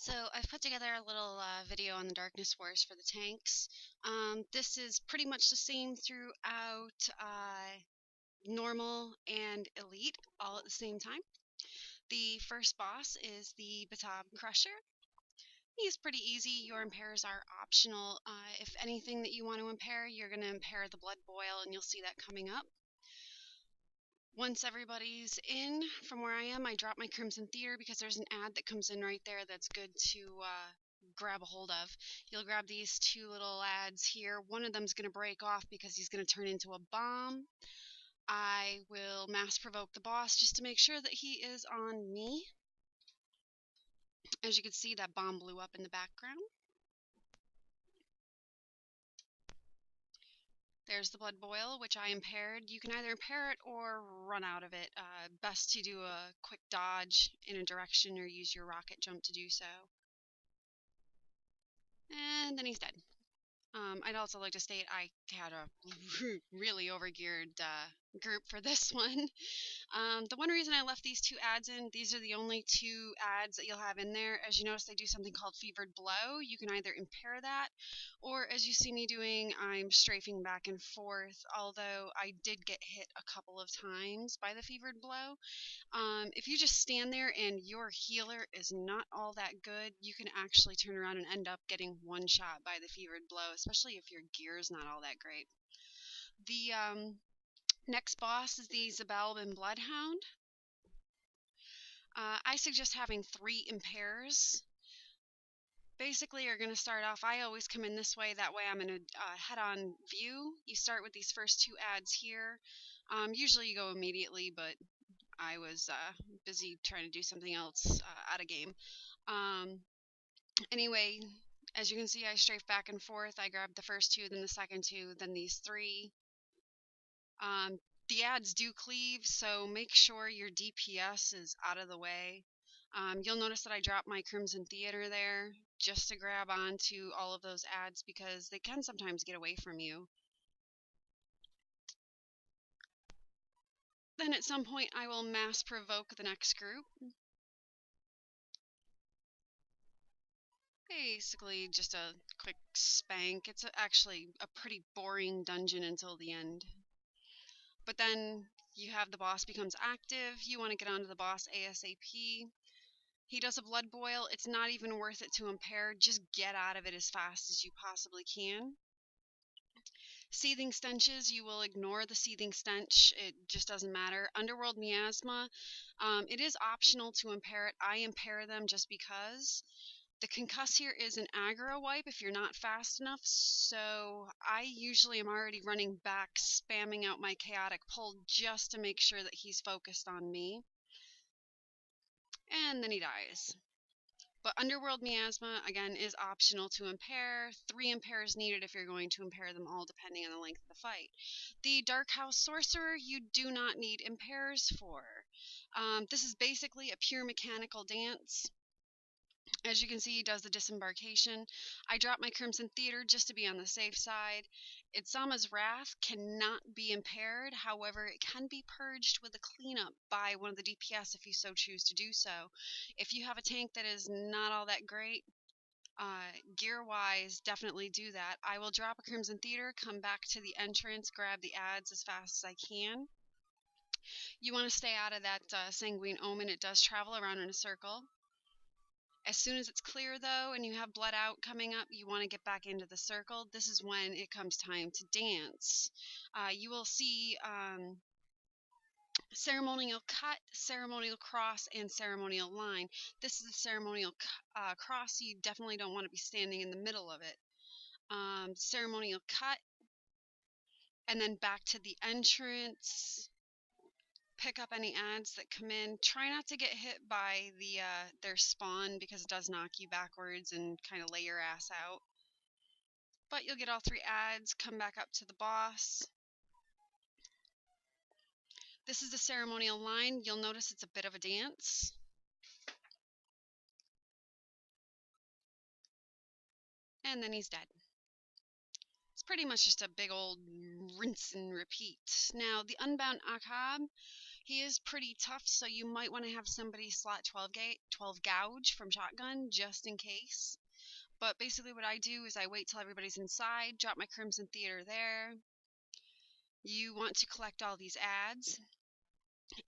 So I've put together a little video on the Darkness Wars for the tanks. This is pretty much the same throughout normal and elite all at the same time. The first boss is the Baton Crusher. He's pretty easy. Your impairs are optional. If anything that you want to impair, you're going to impair the Blood Boil, and you'll see that coming up. Once everybody's in from where I am, I drop my Crimson Theater because there's an ad that comes in right there that's good to grab a hold of. You'll grab these two little ads here. One of them's going to break off because he's going to turn into a bomb. I will mass provoke the boss just to make sure that he is on me. As you can see, that bomb blew up in the background. There's the Blood Boil, which I impaired. You can either impair it or run out of it. Best to do a quick dodge in a direction or use your rocket jump to do so. And then he's dead. I'd also like to state I had a really overgeared group for this one. The one reason I left these two ads in, these are the only two ads that you'll have in there. As you notice, they do something called Fevered Blow. You can either impair that, or as you see me doing, I'm strafing back and forth, although I did get hit a couple of times by the Fevered Blow. If you just stand there and your healer is not all that good, you can actually turn around and end up getting one shot by the Fevered Blow, especially if your gear is not all that great. The next boss is the Unbound Bloodhound. I suggest having 3 impairs. Basically, you're going to start off, I always come in this way, that way I'm in a head-on view. You start with these first 2 ads here. Usually you go immediately, but I was busy trying to do something else out of game. Anyway, as you can see, I strafe back and forth. I grabbed the first 2, then the second 2, then these 3. The ads do cleave, so make sure your DPS is out of the way. You'll notice that I dropped my Crimson Theater there just to grab onto all of those ads because they can sometimes get away from you. Then at some point I will mass provoke the next group. Basically just a quick spank. It's actually a pretty boring dungeon until the end. But then you have the boss becomes active. You want to get onto the boss ASAP. He does a Blood Boil. It's not even worth it to impair. Just get out of it as fast as you possibly can. Seething stenches, you will ignore the seething stench. It just doesn't matter. Underworld miasma, it is optional to impair it. I impair them just because. The concuss here is an aggro wipe if you're not fast enough, so I usually am already running back, spamming out my chaotic pull just to make sure that he's focused on me. And then he dies. But Underworld Miasma, again, is optional to impair. 3 impairs needed if you're going to impair them all, depending on the length of the fight. The Dark House Sorcerer, you do not need impairs for. This is basically a pure mechanical dance. As you can see, he does the disembarkation. I dropped my Crimson Theater just to be on the safe side. Itzama's Wrath cannot be impaired, however, it can be purged with a cleanup by one of the DPS if you so choose to do so. If you have a tank that is not all that great, gear-wise, definitely do that. I will drop a Crimson Theater, come back to the entrance, grab the ads as fast as I can. You want to stay out of that Sanguine Omen. It does travel around in a circle. As soon as it's clear, though, and you have blood out coming up, you want to get back into the circle. This is when it comes time to dance. You will see ceremonial cut, ceremonial cross, and ceremonial line. This is a ceremonial cross. You definitely don't want to be standing in the middle of it. Ceremonial cut, and then back to the entrance. Pick up any ads that come in. Try not to get hit by their spawn because it does knock you backwards and kind of lay your ass out. But you'll get all 3 ads, come back up to the boss. This is the ceremonial line. You'll notice it's a bit of a dance. And then he's dead. It's pretty much just a big old rinse and repeat. Now, the Unbound Cob, He is pretty tough, so you might want to have somebody slot 12 gouge from shotgun just in case. But basically what I do is I wait till everybody's inside, drop my Crimson Theater there. You want to collect all these ads.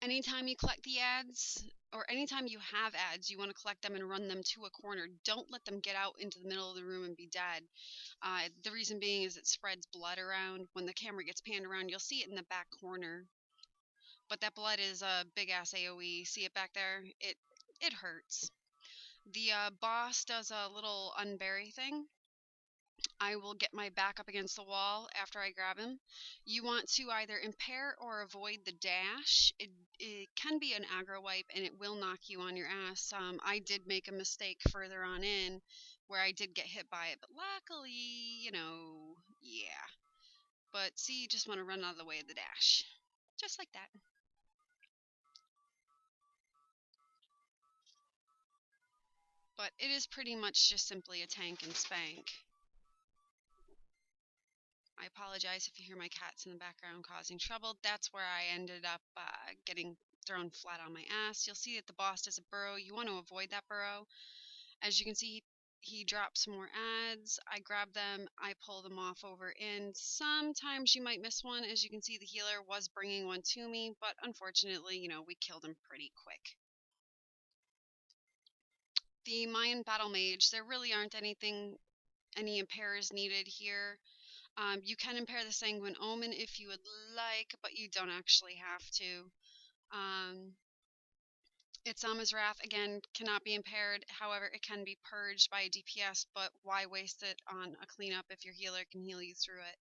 Anytime you collect the ads, or anytime you have ads, you want to collect them and run them to a corner. Don't let them get out into the middle of the room and be dead. The reason being is it spreads blood around. When the camera gets panned around, you'll see it in the back corner. But that blood is a big ass AoE. See it back there? It hurts. The boss does a little unbury thing. I will get my back up against the wall after I grab him. You want to either impair or avoid the dash. It can be an aggro wipe and it will knock you on your ass. I did make a mistake further on in where I did get hit by it, but luckily, you know, yeah. But see, you just want to run out of the way of the dash. Just like that. But it is pretty much just simply a tank and spank. I apologize if you hear my cats in the background causing trouble. That's where I ended up getting thrown flat on my ass. You'll see that the boss does a burrow. You want to avoid that burrow. As you can see, he drops more ads. I grab them. I pull them off over in. Sometimes you might miss one. As you can see, the healer was bringing one to me, but unfortunately, you know, we killed him pretty quick. The Mayan Battle Mage, there really aren't any impairs needed here. You can impair the Sanguine Omen if you would like, but you don't actually have to. Its Wrath, again, cannot be impaired. However, it can be purged by a DPS, but why waste it on a cleanup if your healer can heal you through it?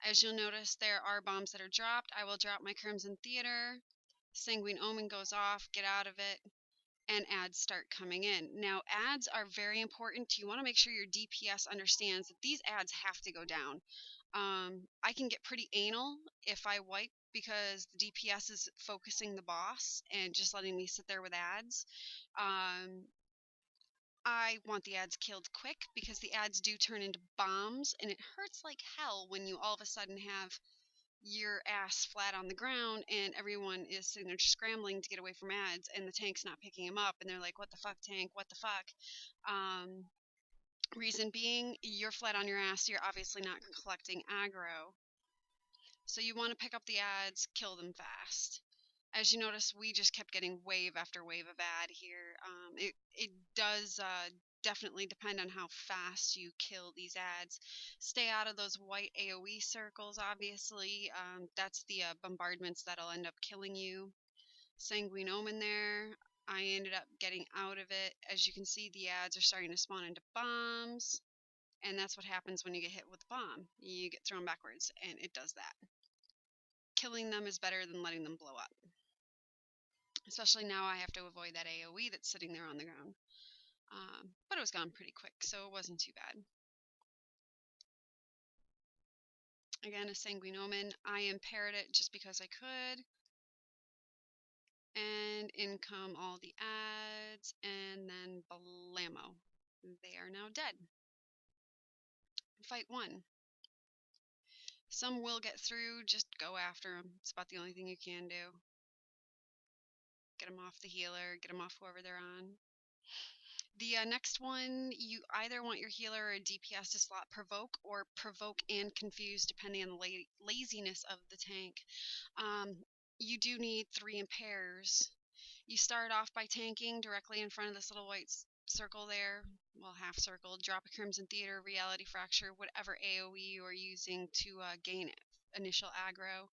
As you'll notice, there are bombs that are dropped. I will drop my Crimson Theater. Sanguine Omen goes off. Get out of it. And ads start coming in. Now, ads are very important. You want to make sure your DPS understands that these ads have to go down. I can get pretty anal if I wipe because the DPS is focusing the boss and just letting me sit there with ads. I want the ads killed quick because the ads do turn into bombs, and it hurts like hell when you all of a sudden have your ass flat on the ground and everyone is sitting there scrambling to get away from ads and the tank's not picking him up and they're like, what the fuck, tank, what the fuck? Reason being, you're flat on your ass, you're obviously not collecting aggro, so you want to pick up the ads, kill them fast. As you notice, we just kept getting wave after wave of ad here. It does definitely depend on how fast you kill these ads. Stay out of those white AoE circles, obviously. That's the bombardments that'll end up killing you. Sanguine Omen there. I ended up getting out of it. As you can see, the ads are starting to spawn into bombs. And that's what happens when you get hit with a bomb. You get thrown backwards, and it does that. Killing them is better than letting them blow up. Especially now I have to avoid that AoE that's sitting there on the ground. But it was gone pretty quick, so it wasn't too bad. Again, a Sanguine Omen. I impaired it just because I could. And in come all the ads, and then blammo. They are now dead. Fight 1. Some will get through, just go after them. It's about the only thing you can do. Get them off the healer, get them off whoever they're on. The next one, you either want your healer or DPS to slot Provoke or Provoke and Confuse, depending on the laziness of the tank. You do need 3 impairs. You start off by tanking directly in front of this little white circle there, well, half circle. Drop a Crimson Theater, Reality Fracture, whatever AoE you are using to gain initial aggro.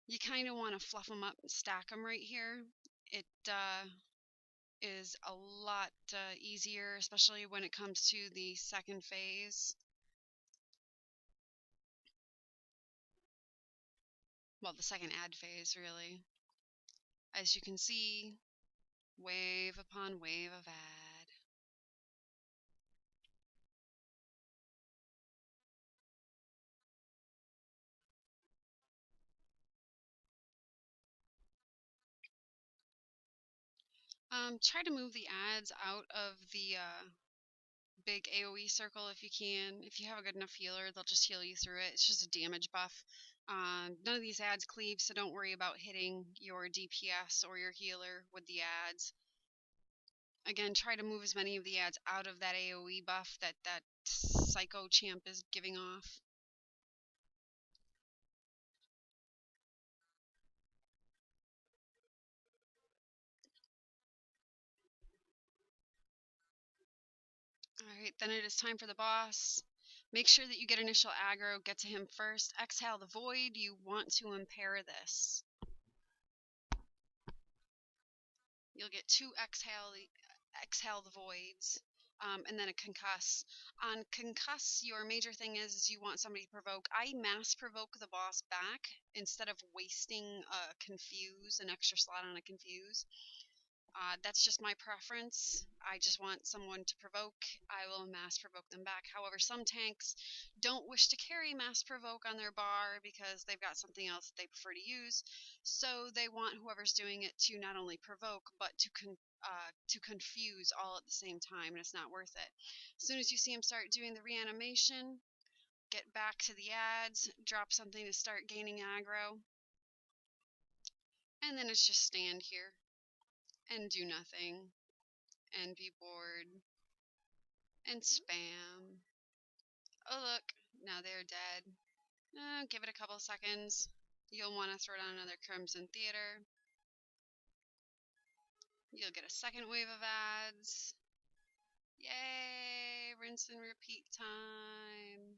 You kind of want to fluff them up and stack them right here. It is a lot easier, especially when it comes to the second phase. Well, the second ad phase, really. As you can see, wave upon wave of ad. Try to move the ads out of the big AoE circle if you can. If you have a good enough healer, they'll just heal you through it. It's just a damage buff. None of these ads cleave, so don't worry about hitting your DPS or your healer with the ads. Again, try to move as many of the ads out of that AoE buff that Psycho Champ is giving off. Alright, then it is time for the boss. Make sure that you get initial aggro, get to him first. Exhale the void, you want to impair this. You'll get 2 exhale the voids, and then a concuss. On concuss, your major thing is you want somebody to provoke. I mass provoke the boss back instead of wasting an extra slot on a confuse. That's just my preference. I just want someone to provoke. I will mass provoke them back. However, some tanks don't wish to carry mass provoke on their bar because they've got something else that they prefer to use. So they want whoever's doing it to not only provoke but to confuse all at the same time, and it's not worth it. As soon as you see them start doing the reanimation, get back to the ads, drop something to start gaining aggro, and then it's just stand here and do nothing and be bored and spam. Oh look, now they're dead. Give it a couple seconds. You'll want to throw down another Crimson Theater. You'll get a second wave of ads. Yay! Rinse and repeat time.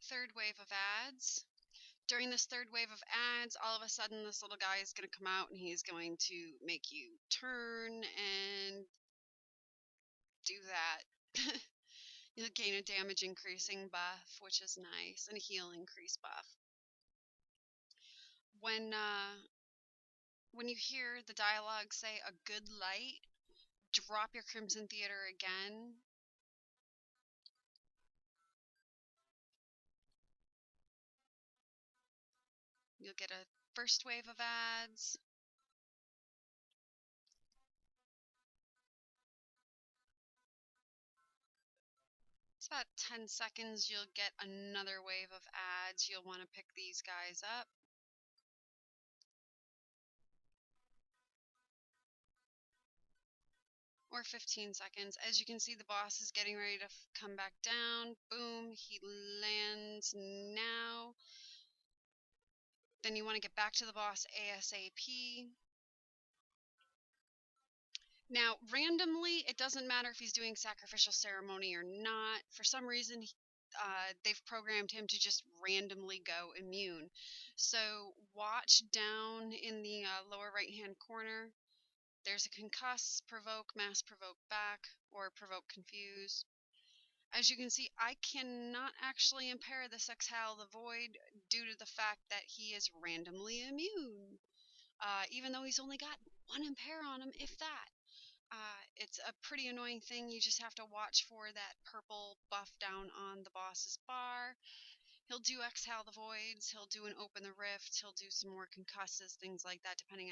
Third wave of ads. During this third wave of ads, all of a sudden this little guy is going to come out and he's going to make you turn and do that. You'll gain a damage increasing buff, which is nice, and a heal increase buff. When you hear the dialogue say a good light, drop your Crimson Theater again. You'll get a first wave of ads. It's about 10 seconds. You'll get another wave of ads. You'll want to pick these guys up. Or 15 seconds. As you can see, the boss is getting ready to come back down. Boom, he lands now. Then you want to get back to the boss ASAP. Now, randomly, it doesn't matter if he's doing sacrificial ceremony or not. For some reason, they've programmed him to just randomly go immune. So watch down in the lower right-hand corner. There's a concuss, provoke, mass provoke back, or provoke confuse. As you can see, I cannot actually impair this Exhale the Void due to the fact that he is randomly immune. Even though he's only got 1 impair on him, if that. It's a pretty annoying thing. You just have to watch for that purple buff down on the boss's bar. He'll do Exhale the Voids, he'll do an Open the Rift, he'll do some more concusses, things like that, depending